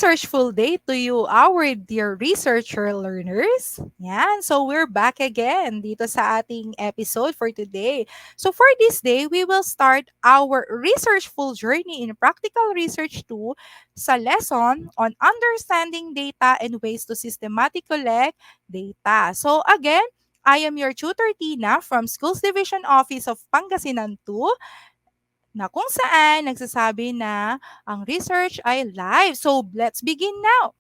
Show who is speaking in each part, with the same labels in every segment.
Speaker 1: researchful day to you, our dear researcher learners. Yan, so we're back again dito sa ating episode for today. So for this day, we will start our researchful journey in practical research 2 sa lesson on understanding data and ways to systematically collect data. So again, I am your tutor Tina from Schools Division Office of Pangasinan 2 na kung saan nagsasabi na ang research ay live. So, let's begin now.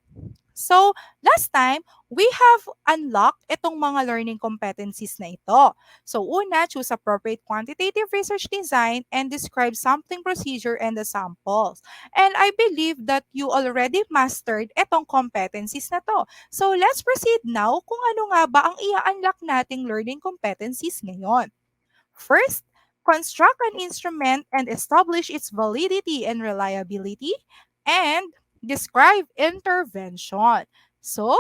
Speaker 1: So, last time, we have unlocked itong mga learning competencies na ito. So, una, choose appropriate quantitative research design and describe sampling procedure and the samples. And I believe that you already mastered itong competencies na to. So, let's proceed now kung ano nga ba ang i-unlock nating learning competencies ngayon. First, construct an instrument and establish its validity and reliability, and describe intervention. So,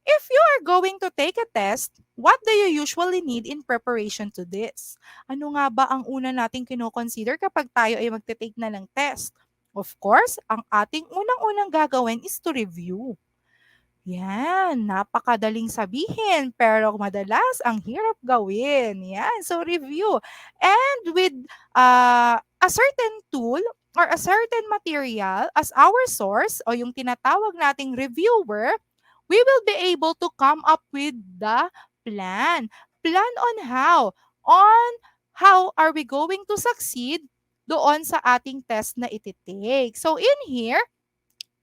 Speaker 1: if you are going to take a test, what do you usually need in preparation to this? Ano nga ba ang una nating kinoconsider kapag tayo ay magte-take na ng test? Of course, ang ating unang-unang gagawin is to review. Yan, napakadaling sabihin pero madalas ang hirap gawin. Yan, so review. And with a certain tool or a certain material as our source o yung tinatawag nating reviewer, we will be able to come up with the plan. Plan on how? On how are we going to succeed doon sa ating test na ititake. So in here,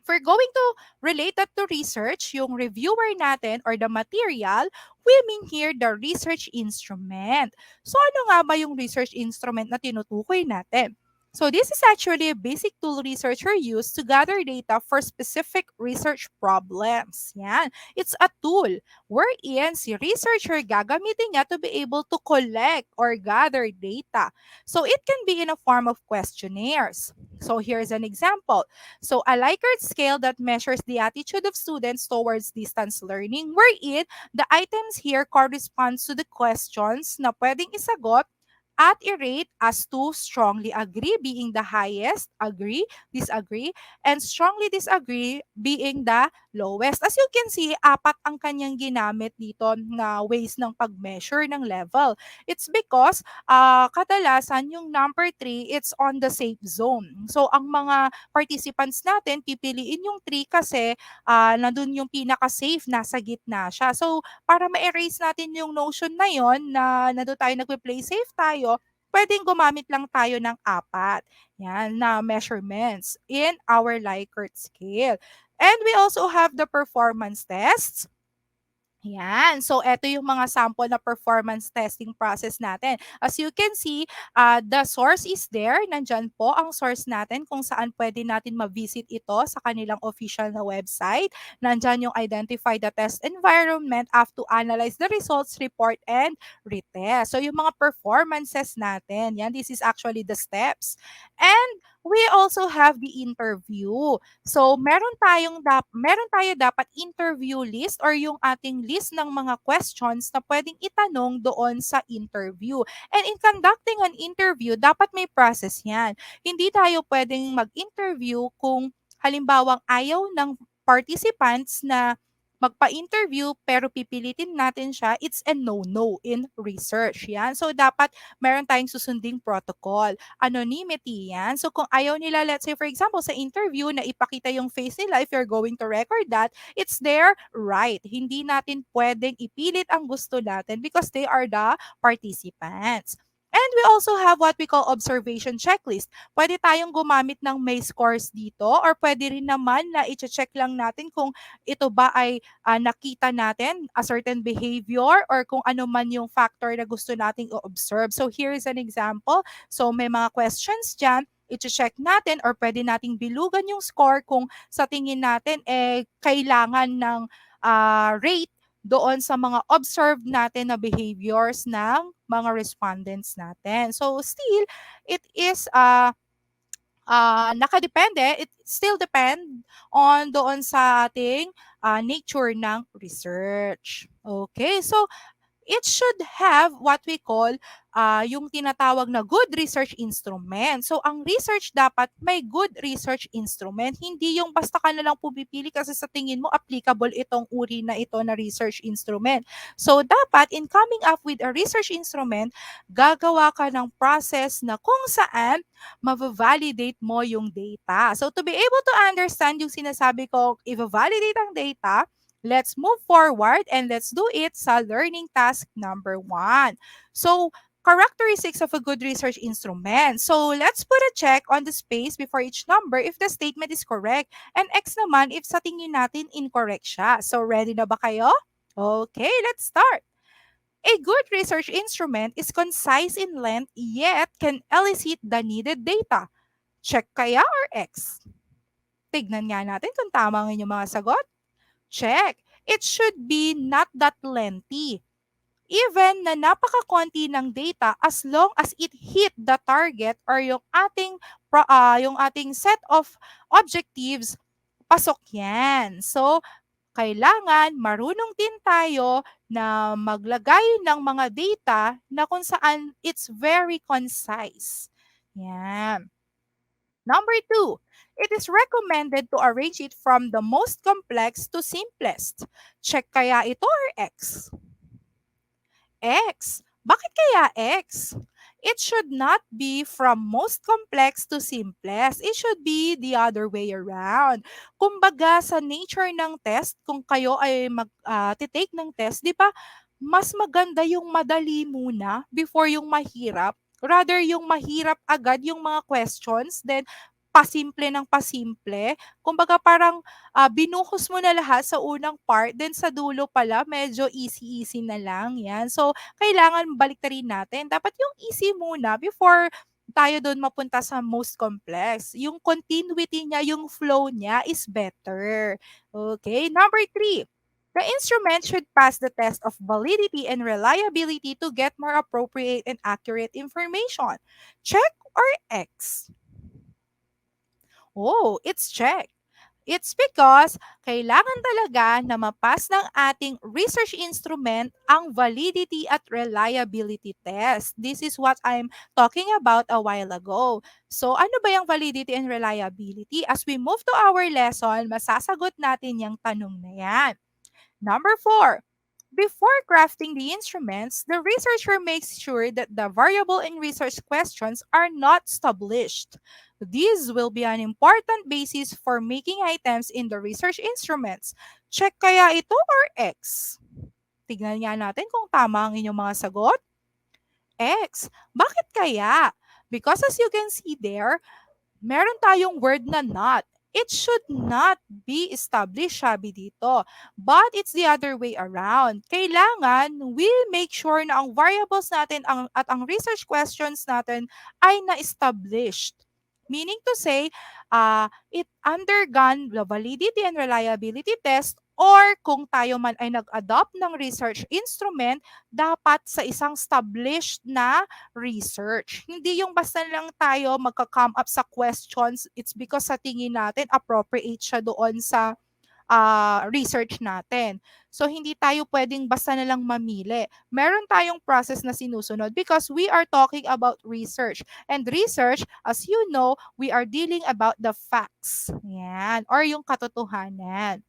Speaker 1: if we're going to relate that to research, yung reviewer natin or the material, we mean here the research instrument. So ano nga ba yung research instrument na tinutukoy natin? So this is actually a basic tool researcher use to gather data for specific research problems. Yan. It's a tool wherein si researcher gagamitin niya to be able to collect or gather data. So it can be in a form of questionnaires. So here's an example. So a Likert scale that measures the attitude of students towards distance learning, wherein the items here corresponds to the questions na pwedeng isagot at i-rate as to strongly agree being the highest, agree, disagree, and strongly disagree being the lowest. As you can see, apat ang kanyang ginamit dito na ways ng pag-measure ng level. It's because kadalasan yung number 3, it's on the safe zone. So, ang mga participants natin, pipiliin yung 3 kasi nandun yung pinaka-safe, nasa gitna siya. So, para ma-erase natin yung notion na yon na nandun tayo nagpe-play safe tayo, pwedeng gumamit lang tayo ng 4. Yan, na measurements in our Likert scale. And we also have the performance tests. Yan. So, ito yung mga sample na performance testing process natin. As you can see, the source is there. Nandyan po ang source natin kung saan pwede natin ma-visit ito sa kanilang official na website. Nandyan yung identify the test environment, have to analyze the results, report, and retest. So, yung mga performances natin, yan, this is actually the steps. And we also have the interview. So, meron tayo dapat interview list or yung ating list ng mga questions na pwedeng itanong doon sa interview. And in conducting an interview, dapat may process 'yan. Hindi tayo pwedeng mag-interview kung halimbawang ayaw ng participants na magpa-interview pero pipilitin natin siya, it's a no-no in research. Yan. So, dapat meron tayong susunding protocol. Anonymity yan. So, kung ayaw nila, let's say for example, sa interview na ipakita yung face nila, if you're going to record that, it's their right. Hindi natin pwedeng ipilit ang gusto natin because they are the participants. And we also have what we call observation checklist. Pwede tayong gumamit ng may scores dito or pwede rin naman na i-check lang natin kung ito ba ay nakita natin a certain behavior or kung ano man yung factor na gusto nating i-observe. So here is an example. So may mga questions dyan, i-check natin or pwede nating bilugan yung score kung sa tingin natin kailangan ng rate doon sa mga observed natin na behaviors ng mga respondents natin. So still, it is nakadepende, it still depend on doon sa ating nature ng research. Okay, so it should have what we call yung tinatawag na good research instrument. So, ang research dapat may good research instrument. Hindi yung basta ka na lang pumipili kasi sa tingin mo applicable itong uri na ito na research instrument. So, dapat in coming up with a research instrument, gagawa ka ng process na kung saan ma-validate mo yung data. So, to be able to understand yung sinasabi ko, i-validate ang data, let's move forward and let's do it sa learning task number 1. So, characteristics of a good research instrument. So, let's put a check on the space before each number if the statement is correct and X naman if sa tingin natin incorrect siya. So, ready na ba kayo? Okay, let's start. A good research instrument is concise in length yet can elicit the needed data. Check kaya or X? Tignan nga natin kung tama ang inyong mga sagot. Check. It should be not that lengthy. Even na napakakonti ng data as long as it hit the target or yung ating set of objectives, pasok yan. So, kailangan marunong din tayo na maglagay ng mga data na kung saan it's very concise. Yan. Number 2, it is recommended to arrange it from the most complex to simplest. Check kaya ito or X? X. Bakit kaya X? It should not be from most complex to simplest. It should be the other way around. Kumbaga sa nature ng test, kung kayo ay mag-take ng test, di ba, mas maganda yung madali muna before yung mahirap. Rather yung mahirap agad yung mga questions, then pasimple ng pasimple. Kumbaga parang binuhos mo na lahat sa unang part, then sa dulo pala medyo easy-easy na lang. Yan. So, kailangan baliktarin natin. Dapat yung easy muna before tayo doon mapunta sa most complex. Yung continuity niya, yung flow niya is better. Okay, number 3. The instrument should pass the test of validity and reliability to get more appropriate and accurate information. Check or X? Oh, it's check. It's because kailangan talaga na mapas ng ating research instrument ang validity at reliability test. This is what I'm talking about a while ago. So ano ba yung validity and reliability? As we move to our lesson, masasagot natin yung tanong na yan. Number 4, before crafting the instruments, the researcher makes sure that the variable in research questions are not established. This will be an important basis for making items in the research instruments. Check kaya ito or X? Tignan nga natin kung tama ang inyong mga sagot. X. Bakit kaya? Because as you can see there, meron tayong word na not. It should not be established, sabi dito. But it's the other way around. Kailangan we make sure na ang variables natin at ang research questions natin ay na-established. Meaning to say, it undergone the validity and reliability test or kung tayo man ay nag-adopt ng research instrument, dapat sa isang established na research. Hindi yung basta lang tayo magka-come up sa questions, it's because sa tingin natin appropriate siya doon sa research natin. So, hindi tayo pwedeng basta na lang mamili. Meron tayong process na sinusunod because we are talking about research. And research, as you know, we are dealing about the facts. Yan. Or yung katotohanan.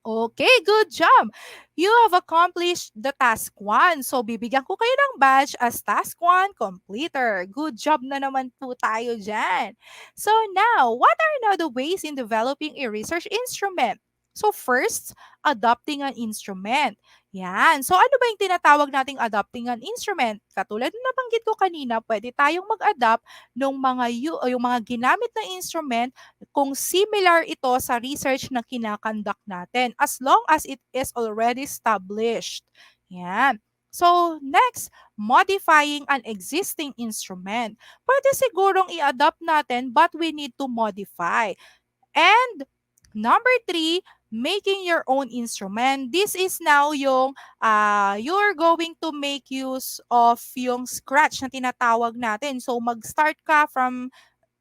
Speaker 1: Okay, good job. You have accomplished the task 1. So, bibigyan ko kayo ng badge as task 1 completer. Good job na naman po tayo dyan. So, now, what are now the ways in developing a research instrument? So, first, adopting an instrument. Yan. So, ano ba yung tinatawag nating adopting an instrument? Katulad na nabanggit ko kanina, pwede tayong mag-adopt ng yung mga ginamit na instrument kung similar ito sa research na kinakandak natin as long as it is already established. Yan. So, next, modifying an existing instrument. Pwede sigurong i-adapt natin but we need to modify. And number 3, making your own instrument. This is now yung you're going to make use of yung scratch na tinatawag natin. So, mag-start ka from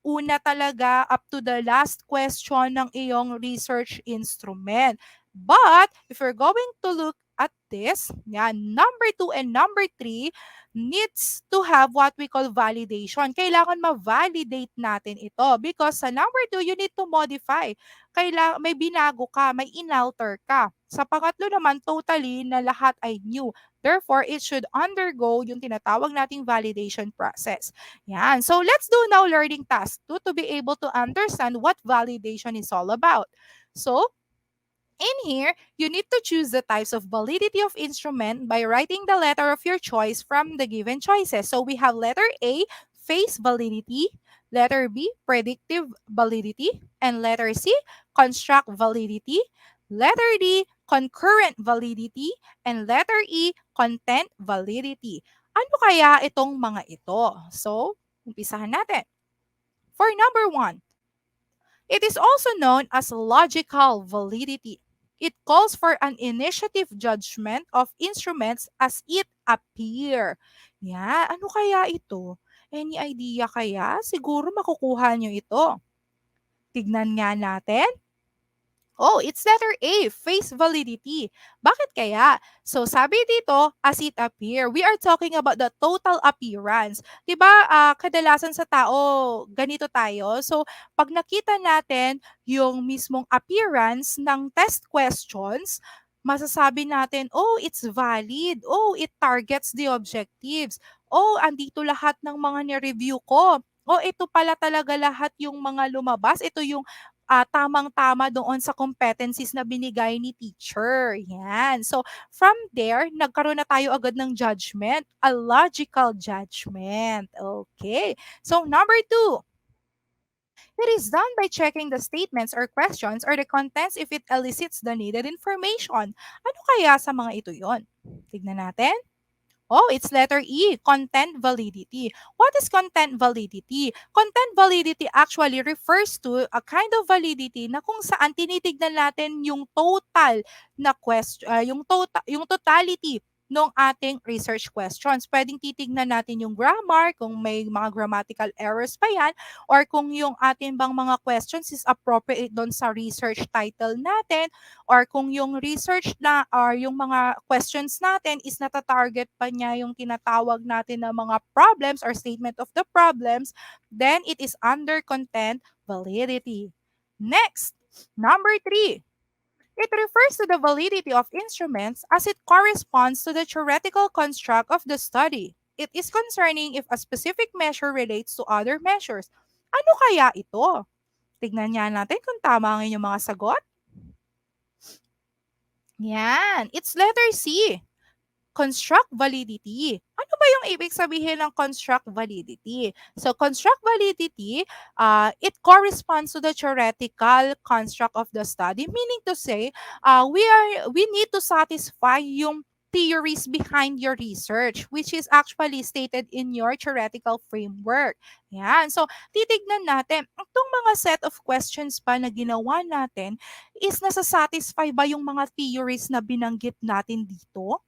Speaker 1: una talaga up to the last question ng iyong research instrument. But if we're going to look at this, yan, number 2 and number 3 needs to have what we call validation. Kailangan ma-validate natin ito because sa number 2, you need to modify. May binago ka, may inalter ka. Sa pangatlo naman, totally na lahat ay new. Therefore, it should undergo yung tinatawag nating validation process. Yan. So, let's do now learning task 2 to be able to understand what validation is all about. So, in here, you need to choose the types of validity of instrument by writing the letter of your choice from the given choices. So we have letter A, face validity, letter B, predictive validity, and letter C, construct validity, letter D, concurrent validity, and letter E, content validity. Ano kaya itong mga ito? So, umpisahan natin. For number 1, it is also known as logical validity. It calls for an initiative judgment of instruments as it appear. Yan. Ano kaya ito? Any idea kaya? Siguro makukuha nyo ito. Tignan nga natin. Oh, it's letter A, face validity. Bakit kaya? So sabi dito, as it appear, we are talking about the total appearance. 'Di ba? Kadalasan sa tao, ganito tayo. So pag nakita natin yung mismong appearance ng test questions, masasabi natin, oh, it's valid. Oh, it targets the objectives. Oh, andito lahat ng mga ni-review ko. Oh, ito pala talaga lahat yung mga lumabas. Ito yung tamang-tama doon sa competencies na binigay ni teacher. Yan. So, from there, nagkaroon na tayo agad ng judgment, a logical judgment. Okay. So, number 2, it is done by checking the statements or questions or the contents if it elicits the needed information. Ano kaya sa mga ito yon? Tignan natin. Oh, it's letter E, content validity. What is content validity? Content validity actually refers to a kind of validity na kung saan tinitignan natin yung total na question, yung totality ng ating research questions. Pwedeng titignan natin yung grammar, kung may mga grammatical errors pa yan, or kung yung ating bang mga questions is appropriate doon sa research title natin, or kung yung research na or yung mga questions natin is nata-target pa niya yung tinatawag natin na mga problems or statement of the problems, then it is under content validity. Next, number 3. It refers to the validity of instruments as it corresponds to the theoretical construct of the study. It is concerning if a specific measure relates to other measures. Ano kaya ito? Tignan nga natin kung tama ang inyong mga sagot. Yan. It's letter C, construct validity. Ano ba yung ibig sabihin ng construct validity? So, construct validity, it corresponds to the theoretical construct of the study, meaning to say, we need to satisfy yung theories behind your research, which is actually stated in your theoretical framework. Yan. So, titignan natin, itong mga set of questions pa na ginawa natin, is nasasatisfy ba yung mga theories na binanggit natin dito?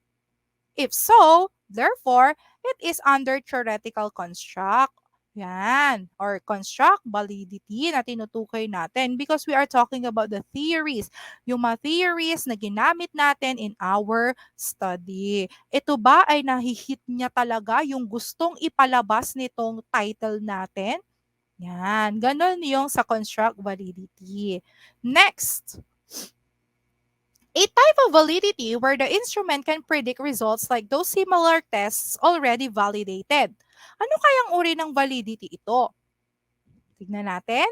Speaker 1: If so, therefore, it is under theoretical construct. Yan. Or construct validity na tinutukoy natin because we are talking about the theories. Yung mga theories na ginamit natin in our study. Ito ba ay nahihit niya talaga yung gustong ipalabas nitong title natin? Yan. Ganon yung sa construct validity. Next. A type of validity where the instrument can predict results like those similar tests already validated. Ano kayang uri ng validity ito? Tignan natin.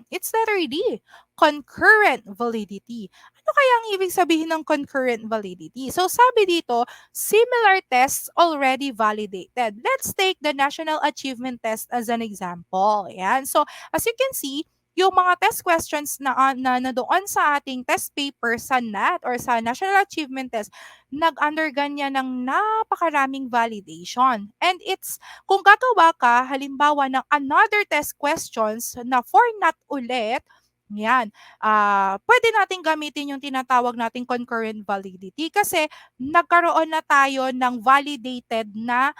Speaker 1: It's letter D, concurrent validity. Ano kaya ang ibig sabihin ng concurrent validity? So sabi dito, similar tests already validated. Let's take the National Achievement Test as an example. Yan. So as you can see, yung mga test questions na doon sa ating test paper sa NAT or sa National Achievement Test, nag-undergone niya ng napakaraming validation. And it's kung gagawa ka, halimbawa ng another test questions na for not ulit, Yan. Pwede nating gamitin yung tinatawag nating concurrent validity kasi nagkaroon na tayo ng validated na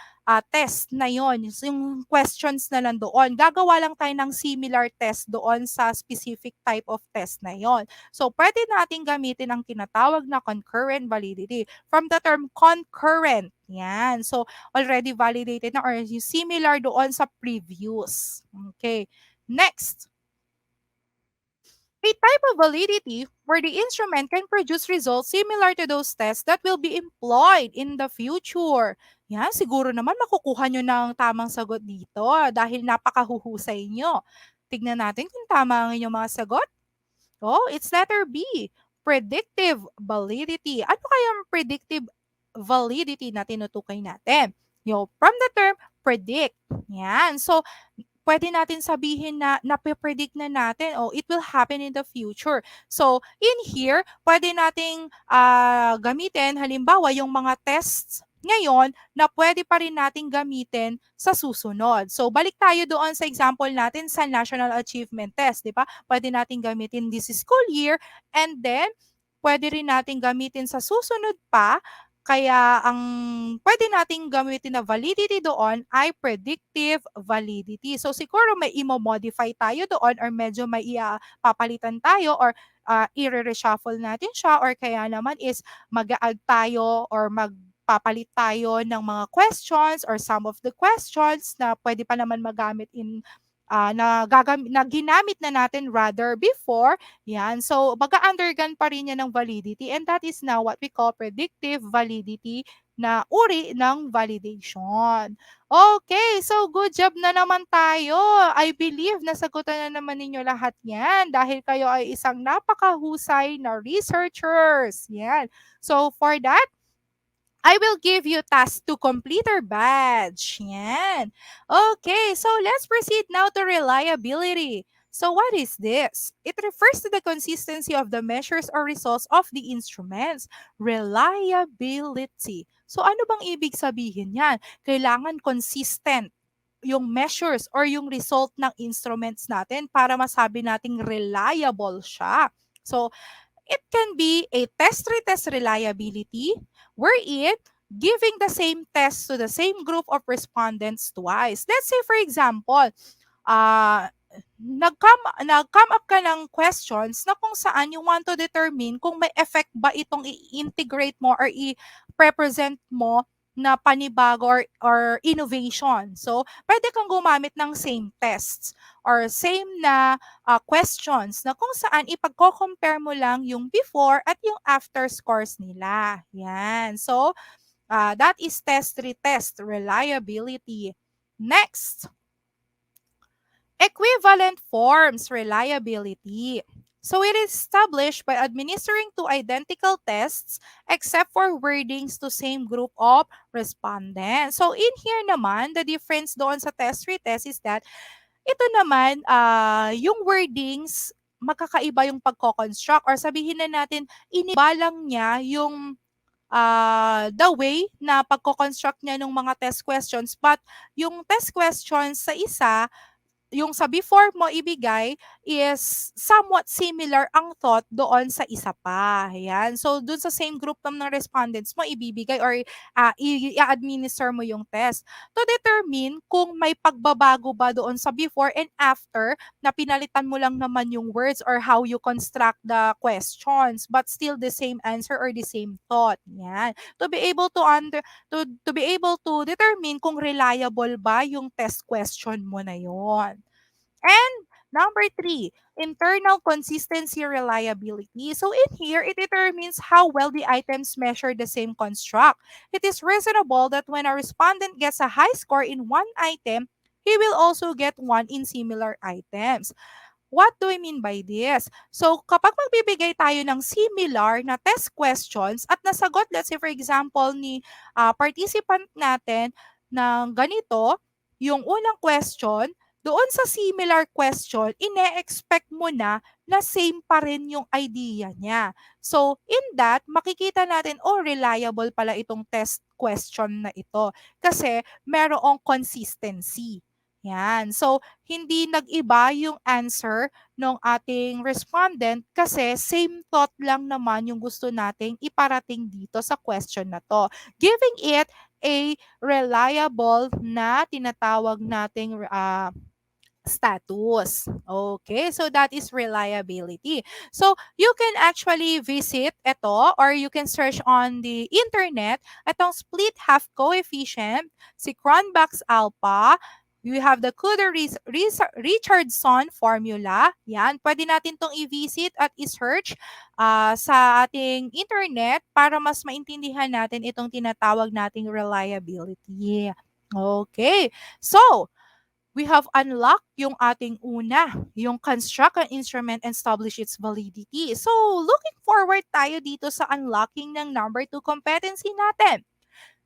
Speaker 1: test na yon, yung questions na nandoon. Gagawa lang tayo ng similar test doon sa specific type of test na yon. So, pwede nating gamitin ang tinatawag na concurrent validity from the term concurrent. Yan. So, already validated na or similar doon sa previous. Okay. Next, a type of validity where the instrument can produce results similar to those tests that will be employed in the future. Yan, siguro naman makukuha nyo ng tamang sagot dito dahil napakahuhusay nyo. Tignan natin kung tama ang inyong mga sagot. Oh, it's letter B, predictive validity. Ano kaya ang predictive validity na tinutukoy natin? From the term predict. Yan. So, pwede natin sabihin na nape-predict na natin o it will happen in the future. So, in here, pwede nating gamitin halimbawa yung mga tests ngayon na pwede pa rin nating gamitin sa susunod. So, balik tayo doon sa example natin sa National Achievement Test, di ba? Pwede nating gamitin this school year and then pwede rin nating gamitin sa susunod pa kaya ang pwede nating gamitin na validity doon ay predictive validity. So siguro may imo-modify tayo doon or medyo may papalitan tayo or i-reshuffle natin siya or kaya naman is mag-add tayo or magpapalit tayo ng mga questions or some of the questions na pwede pa naman magamit in na ginamit na natin rather before. Yan. So, mag-undergone pa rin yan ng validity and that is now what we call predictive validity na uri ng validation. Okay, so good job na naman tayo. I believe nasagutan na naman ninyo lahat yan dahil kayo ay isang napakahusay na researchers. Yan. So, for that, I will give you tasks to complete our badge. Yan. Okay, so let's proceed now to reliability. So what is this? It refers to the consistency of the measures or results of the instruments. Reliability. So ano bang ibig sabihin yan? Kailangan consistent yung measures or yung result ng instruments natin para masabi nating reliable siya. So, it can be a test-retest reliability wherein giving the same test to the same group of respondents twice. Let's say for example, uh, nag-come up ka ng questions na kung saan you want to determine kung may effect ba itong i-integrate mo or i-represent mo na panibago or innovation. So, pwede kang gumamit ng same tests or same na questions na kung saan ipagko-compare mo lang yung before at yung after scores nila. Yan. So, that is test-retest reliability. Next, equivalent forms reliability. So it is established by administering two identical tests except for wordings to same group of respondents. So in here naman, the difference doon sa test-retest is that ito naman, yung wordings, magkakaiba yung pagko-construct or sabihin na natin, iniba lang niya yung the way na pagko-construct niya ng mga test questions. But yung test questions sa isa, yung sa before mo ibigay is somewhat similar ang thought doon sa isa pa. Ayan. So, doon sa same group ng respondents mo, ibibigay or i-administer mo yung test to determine kung may pagbabago ba doon sa before and after na pinalitan mo lang naman yung words or how you construct the questions but still the same answer or the same thought. Yan. To be able to be able to determine kung reliable ba yung test question mo na yon. And number three, internal consistency reliability. So in here, it determines how well the items measure the same construct. It is reasonable that when a respondent gets a high score in one item, he will also get one in similar items. What do I mean by this? So, kapag magbibigay tayo ng similar na test questions at nasagot, let's say for example, ni participant natin ng ganito, yung unang question, doon sa similar question, ine-expect mo na same pa rin yung idea niya. So, in that, makikita natin, oh, reliable pala itong test question na ito. Kasi, merong consistency. Yan. So, hindi nag-iba yung answer ng ating respondent kasi same thought lang naman yung gusto nating iparating dito sa question na to. Giving it a reliable na tinatawag nating status. Okay, so that is reliability. So you can actually visit ito or you can search on the internet itong split half coefficient, si Cronbach's alpha, we have the Richardson formula. Yan, pwede natin tong i-visit at i-search sa ating internet para mas maintindihan natin itong tinatawag nating reliability. Okay, so we have unlocked yung ating una, yung construct an instrument and establish its validity. So, looking forward tayo dito sa unlocking ng number 2 competency natin.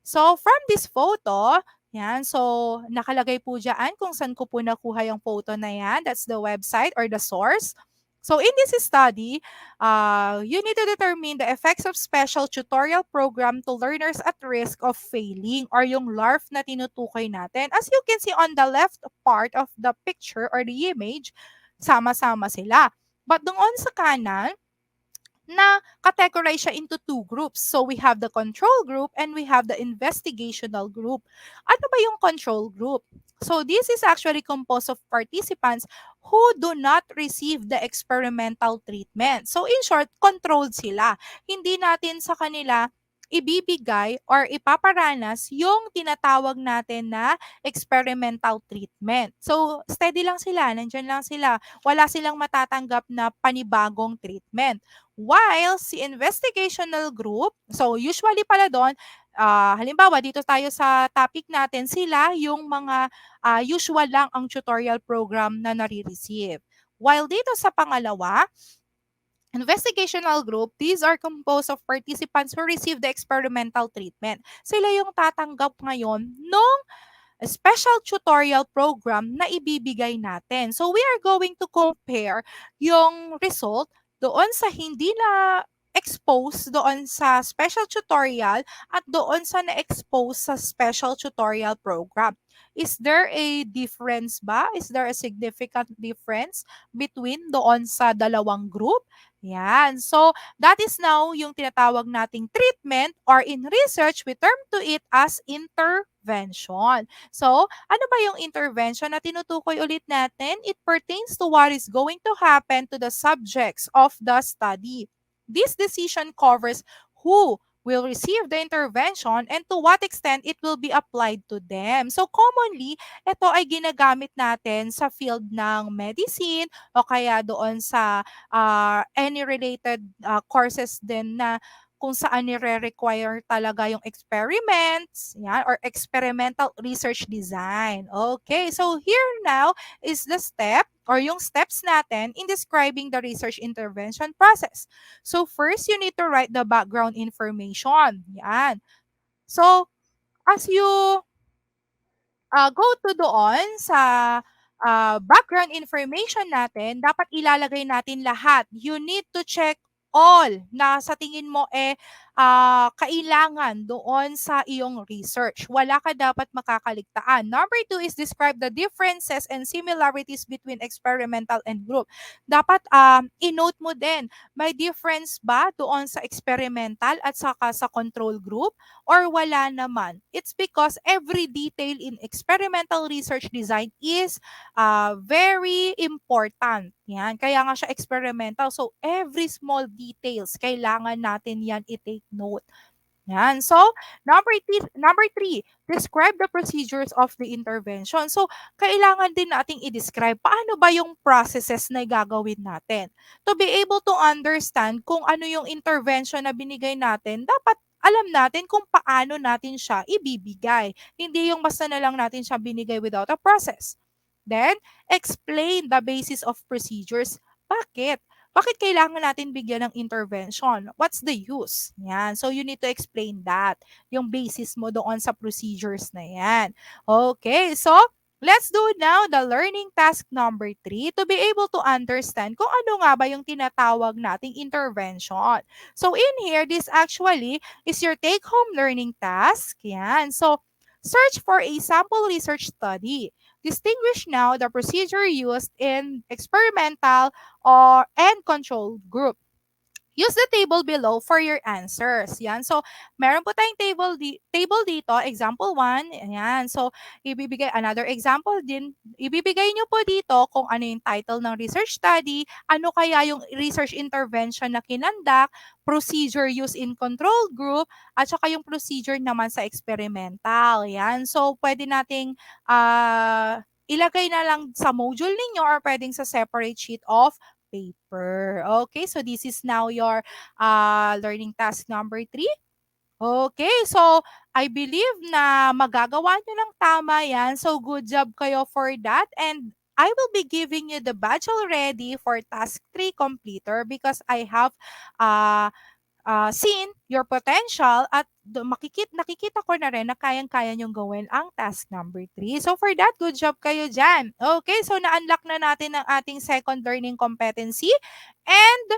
Speaker 1: So, from this photo, yan, so nakalagay po dyan kung saan ko po nakuha yung photo na yan. That's the website or the source. So, in this study, you need to determine the effects of special tutorial program to learners at risk of failing or yung LARF na tinutukoy natin. As you can see on the left part of the picture or the image, sama-sama sila. But doon sa kanan, na categorize siya into two groups. So we have the control group and we have the investigational group. Ano ba yung control group? So this is actually composed of participants who do not receive the experimental treatment. So in short, controlled sila. Hindi natin sa kanila ibibigay or ipaparanas yung tinatawag natin na experimental treatment. So, steady lang sila, nandyan lang sila. Wala silang matatanggap na panibagong treatment. While si investigational group, so usually pala doon, halimbawa dito tayo sa topic natin, sila yung mga usual lang ang tutorial program na nare-receive. While dito sa pangalawa, investigational group, these are composed of participants who receive the experimental treatment. Sila yung tatanggap ngayon nung special tutorial program na ibibigay natin. So we are going to compare yung result doon sa hindi na expose doon sa special tutorial at doon sa na-expose sa special tutorial program. Is there a difference ba? Is there a significant difference between doon sa dalawang group? Yan. So, that is now yung tinatawag nating treatment or in research, we term to it as intervention. So, ano ba yung intervention na tinutukoy ulit natin? It pertains to what is going to happen to the subjects of the study. This decision covers who will receive the intervention and to what extent it will be applied to them. So commonly, ito ay ginagamit natin sa field ng medicine o kaya doon sa any related courses din na kung saan nire-require talaga yung experiments, yan, or experimental research design. Okay, so here now is the step or yung steps natin in describing the research intervention process. So first, you need to write the background information. Yan. So, as you go to doon sa background information natin, dapat ilalagay natin lahat. You need to check all na sa tingin mo kailangan doon sa iyong research. Wala ka dapat makakaligtaan. Number 2 is describe the differences and similarities between experimental and group. Dapat i-note mo din, may difference ba doon sa experimental at saka sa control group? Or wala naman. It's because every detail in experimental research design is very important. Yan. Kaya nga siya experimental. So, every small details, kailangan natin yan i-take note. Yan. So, number three, describe the procedures of the intervention. So, kailangan din nating i-describe paano ba yung processes na gagawin natin. To be able to understand kung ano yung intervention na binigay natin, dapat alam natin kung paano natin siya ibibigay. Hindi yung basta na lang natin siya binigay without a process. Then, explain the basis of procedures. Bakit? Bakit kailangan natin bigyan ng intervention? What's the use? Yan. So, you need to explain that. Yung basis mo doon sa procedures na yan. Okay. So, let's do now the learning task number 3 to be able to understand kung ano nga ba yung tinatawag nating intervention. So, in here, this actually is your take-home learning task. Yan. So, search for a sample research study. Distinguish now the procedure used in experimental or and control group. Use the table below for your answers. Yan. So, meron po tayong table dito, example 1. Ayan. So, ibibigay another example din. Ibibigay nyo po dito kung ano yung title ng research study, ano kaya yung research intervention na kinandak, procedure used in control group, at saka yung procedure naman sa experimental. Yan. So, pwede nating ilagay na lang sa module ninyo or pwedeng sa separate sheet of paper. Okay, so this is now your learning task number 3. Okay, so I believe na magagawa nyo ng tama yan. So good job kayo for that. And I will be giving you the badge already for task 3 completer because I have uh, seen your potential at nakikita ko na rin na kayang-kaya niyong gawin ang task number 3. So for that, good job kayo dyan. Okay, so na-unlock na natin ang ating second learning competency. And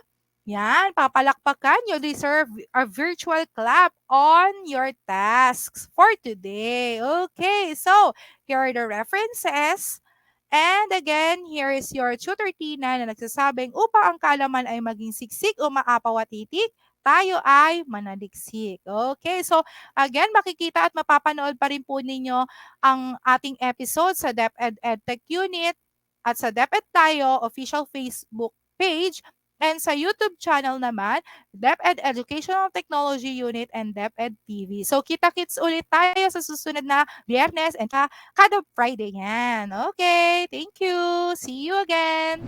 Speaker 1: yan, papalakpakan. You deserve a virtual clap on your tasks for today. Okay, so here are the references. And again, here is your tutor Tina na nagsasabing upang ang kalaman ay maging siksik o maapaw at titik, tayo ay manaliksik. Okay, so again, makikita at mapapanood pa rin po ninyo ang ating episode sa DepEd EdTech Unit at sa DepEd Tayo official Facebook page and sa YouTube channel naman, DepEd Educational Technology Unit and DepEd TV. So kita-kits ulit tayo sa susunod na Biyernes and kada Friday yan. Okay, thank you. See you again.